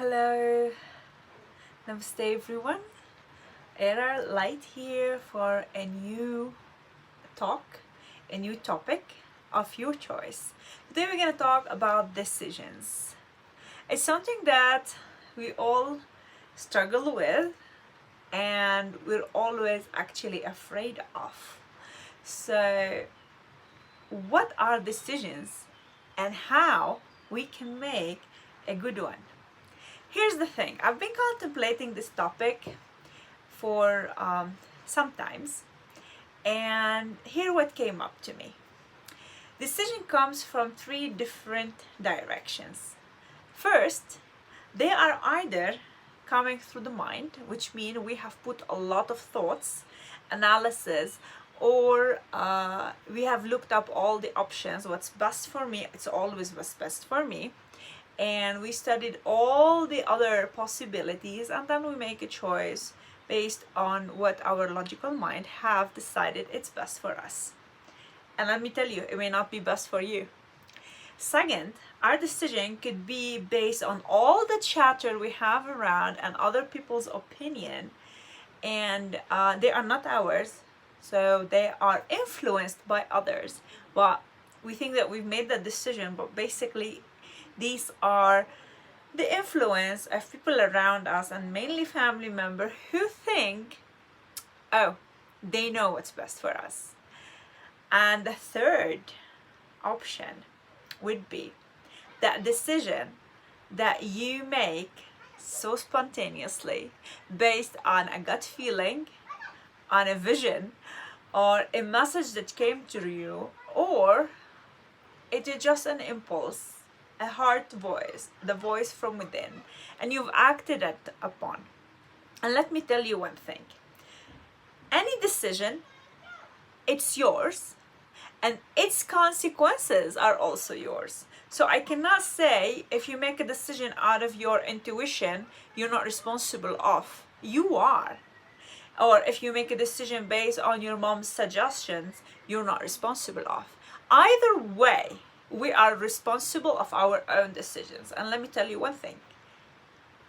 Hello, namaste everyone. Era Light here for a new talk, a new topic of your choice. Today we're going to talk about decisions. It's something that we all struggle with and we're always actually afraid of. So, what are decisions and how we can make a good one? Here's the thing, I've been contemplating this topic for sometimes, and here what came up to me. Decision comes from three different directions. First, they are either coming through the mind, which means we have put a lot of thoughts, analysis, or we have looked up all the options, what's best for me, it's always what's best for me, and we studied all the other possibilities, and then we make a choice based on what our logical mind have decided it's best for us. And let me tell you, it may not be best for you. Second, our decision could be based on all the chatter we have around and other people's opinion, and they are not ours, so they are influenced by others. But we think that we've made that decision, but basically these are the influence of people around us, and mainly family members, who think, oh, they know what's best for us. And the third option would be that decision that you make so spontaneously based on a gut feeling, on a vision, or a message that came to you, or it is just an impulse, a heart voice, the voice from within, and you've acted it upon. And let me tell you one thing. Any decision, it's yours, and its consequences are also yours. So I cannot say if you make a decision out of your intuition, you're not responsible of. You are. Or if you make a decision based on your mom's suggestions, you're not responsible of. Either way, we are responsible of our own decisions. And let me tell you one thing.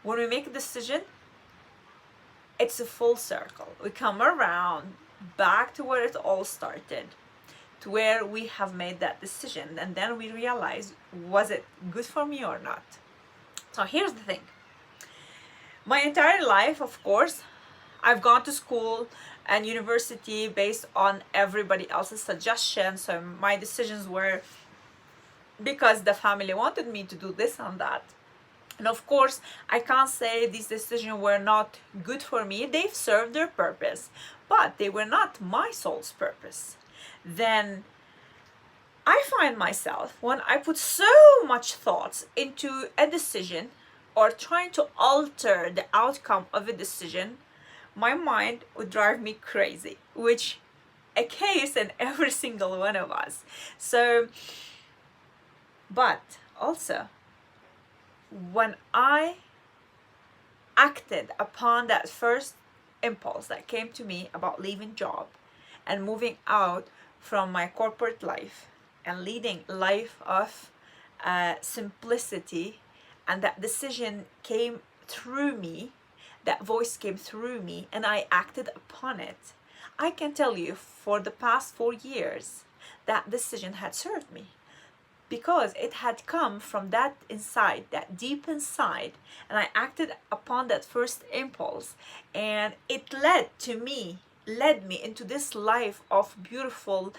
When we make a decision, it's a full circle. We come around back to where it all started, to where we have made that decision. And then we realize, was it good for me or not? So here's the thing. My entire life, of course, I've gone to school and university based on everybody else's suggestions. So my decisions were because the family wanted me to do this and that. And of course, I can't say these decisions were not good for me. They've served their purpose, but they were not my soul's purpose. Then I find myself, when I put so much thoughts into a decision or trying to alter the outcome of a decision, my mind would drive me crazy, which a case in every single one of us. So, but also, when I acted upon that first impulse that came to me about leaving job and moving out from my corporate life and leading a life of simplicity, and that decision came through me, that voice came through me, and I acted upon it, I can tell you for the past 4 years that decision had served me, because it had come from that inside, that deep inside, and I acted upon that first impulse, and it led me into this life of beautiful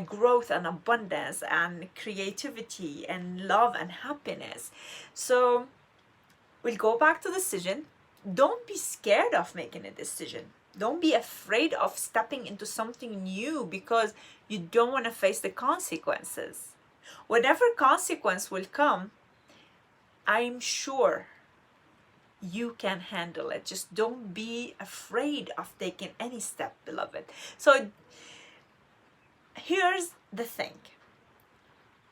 growth and abundance and creativity and love and happiness. So we'll go back to decision. Don't be scared of making a decision. Don't be afraid of stepping into something new because you don't want to face the consequences. Whatever consequence will come, I'm sure you can handle it. Just don't be afraid of taking any step, beloved. So here's the thing.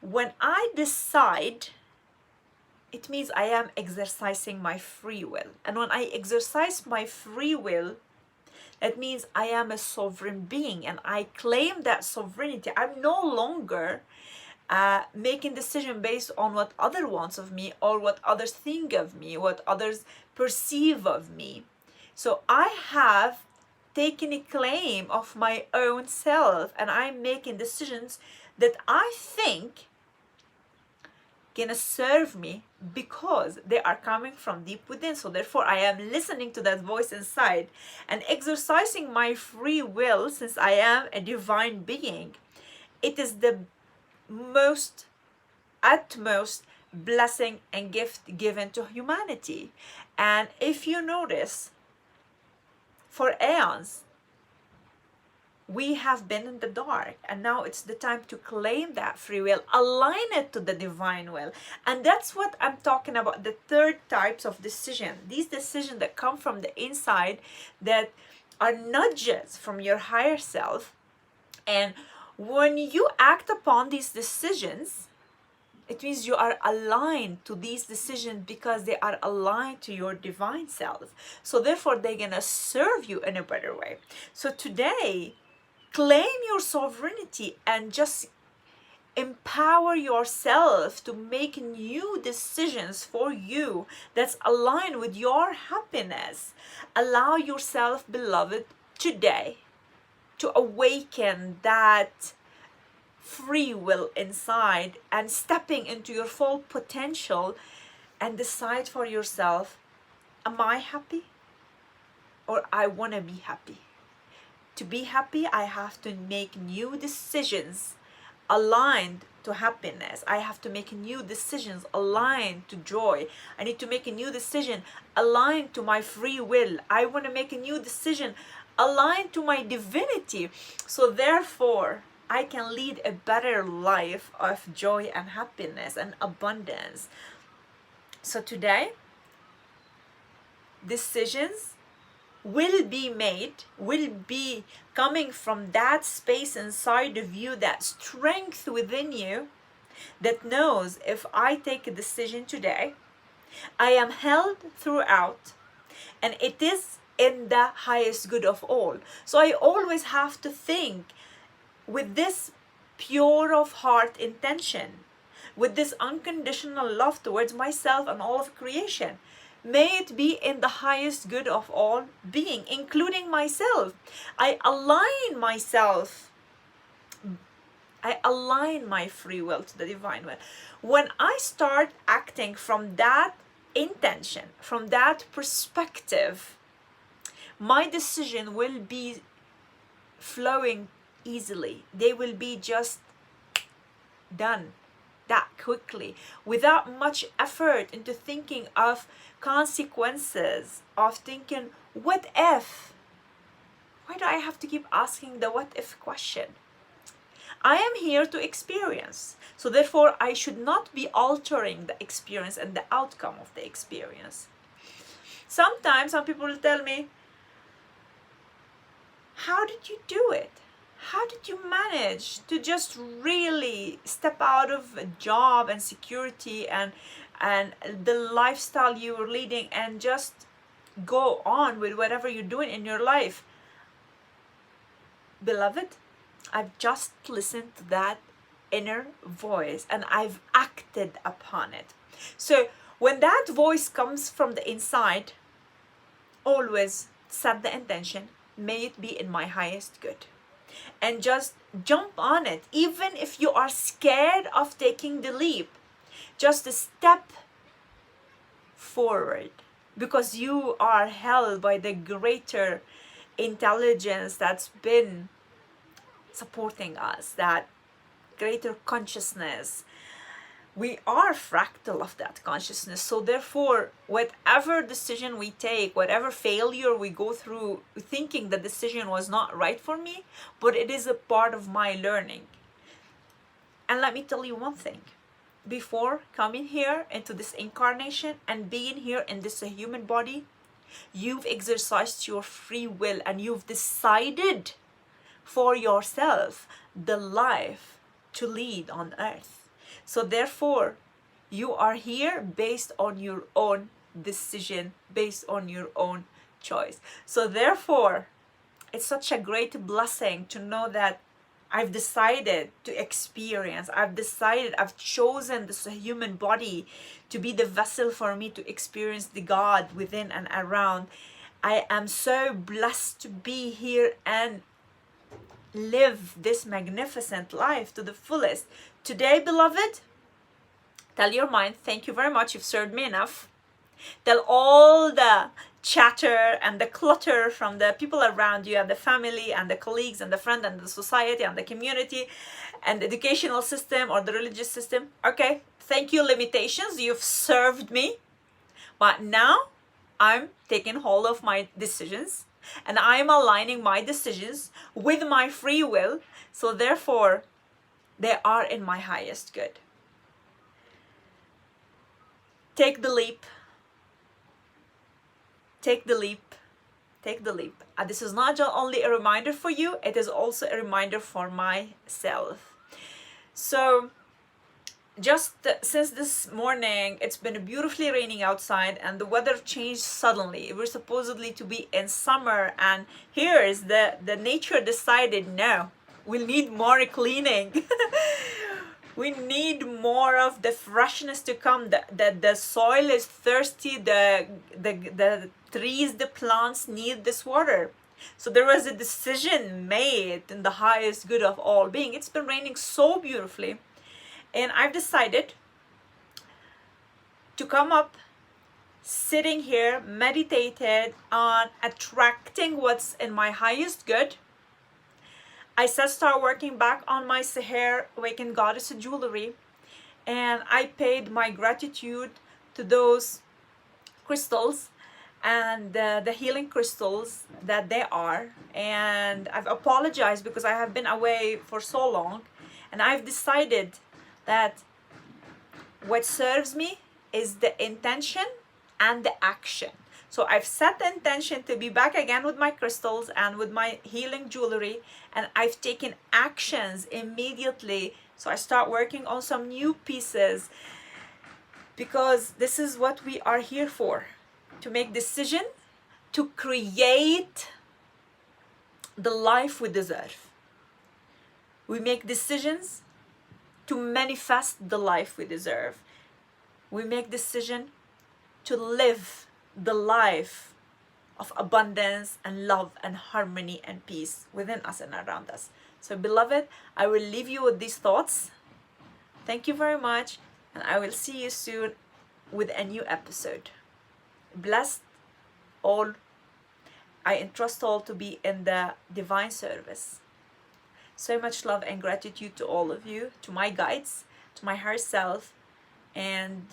When I decide, it means I am exercising my free will. And when I exercise my free will, that means I am a sovereign being and I claim that sovereignty. I'm no longer making decision based on what other wants of me, or what others think of me, what others perceive of me. So I have taken a claim of my own self, and I'm making decisions that I think gonna serve me because they are coming from deep within. So therefore I am listening to that voice inside and exercising my free will. Since I am a divine being, it is the most utmost blessing and gift given to humanity. And if you notice, for eons we have been in the dark, and now it's the time to claim that free will, align it to the divine will. And that's what I'm talking about, the third types of decision, these decisions that come from the inside, that are nudges from your higher self. And when you act upon these decisions, it means you are aligned to these decisions because they are aligned to your divine self. So therefore they're gonna serve you in a better way. So today, claim your sovereignty and just empower yourself to make new decisions for you that's aligned with your happiness. Allow yourself, beloved, today to awaken that free will inside and stepping into your full potential, and decide for yourself, am I happy, or I want to be happy? To be happy, I have to make new decisions aligned to happiness. I have to make new decisions aligned to joy. I need to make a new decision aligned to my free will. I want to make a new decision aligned to my divinity. So therefore, I can lead a better life of joy and happiness and abundance. So today, decisions will be made, will be coming from that space inside of you, that strength within you that knows, if I take a decision today, I am held throughout, and it is in the highest good of all. So I always have to think with this pure of heart intention, with this unconditional love towards myself and all of creation. May it be in the highest good of all being, including myself. I align myself. I align my free will to the divine will. When I start acting from that intention, from that perspective, my decision will be flowing easily. They will be just done that quickly, without much effort into thinking of consequences, of thinking, what if? Why do I have to keep asking the what if question? I am here to experience. So therefore, I should not be altering the experience and the outcome of the experience. Sometimes some people will tell me, how did you do it? How did you manage to just really step out of a job and security and the lifestyle you were leading and just go on with whatever you're doing in your life? Beloved, I've just listened to that inner voice and I've acted upon it. So when that voice comes from the inside, always set the intention, may it be in my highest good. And just jump on it. Even if you are scared of taking the leap, just a step forward, because you are held by the greater intelligence that's been supporting us, that greater consciousness. We are fractal of that consciousness. So therefore, whatever decision we take, whatever failure we go through, thinking the decision was not right for me, but it is a part of my learning. And let me tell you one thing. Before coming here into this incarnation and being here in this human body, you've exercised your free will and you've decided for yourself the life to lead on earth. So therefore, you are here based on your own decision, based on your own choice. So therefore, it's such a great blessing to know that I've decided to experience. I've chosen this human body to be the vessel for me to experience the God within and around. I am so blessed to be here and live this magnificent life to the fullest. Today, beloved, tell your mind, thank you very much, you've served me enough. Tell all the chatter and the clutter from the people around you and the family and the colleagues and the friend and the society and the community and the educational system or the religious system, okay, thank you limitations, you've served me, but now I'm taking hold of my decisions and I'm aligning my decisions with my free will, so therefore they are in my highest good. Take the leap. Take the leap. Take the leap. And this is not only a reminder for you, it is also a reminder for myself. So just since this morning, it's been beautifully raining outside and the weather changed suddenly. We're supposedly to be in summer, and here is the nature decided, no, we'll need more cleaning. We need more of the freshness to come. The soil is thirsty, the trees, the plants need this water. So there was a decision made in the highest good of all being. It's been raining so beautifully, and I've decided to come up, sitting here, meditated on attracting what's in my highest good. I said start working back on my Seher Awakened Goddess jewelry, and I paid my gratitude to those crystals and the healing crystals that they are, and I've apologized because I have been away for so long, and I've decided that what serves me is the intention and the action. So I've set the intention to be back again with my crystals and with my healing jewelry, and I've taken actions immediately. So I start working on some new pieces, because this is what we are here for, to make decision, to create the life we deserve. We make decisions to manifest the life we deserve. We make decision to live the life of abundance and love and harmony and peace within us and around us. So beloved, I will leave you with these thoughts. Thank you very much, and I will see you soon with a new episode. Blessed all. I entrust all to be in the divine service. So much love and gratitude to all of you, to my guides, to my higher self, and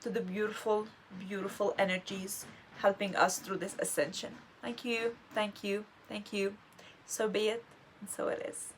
to the beautiful, beautiful energies helping us through this ascension. Thank you, thank you, thank you. So be it, and so it is.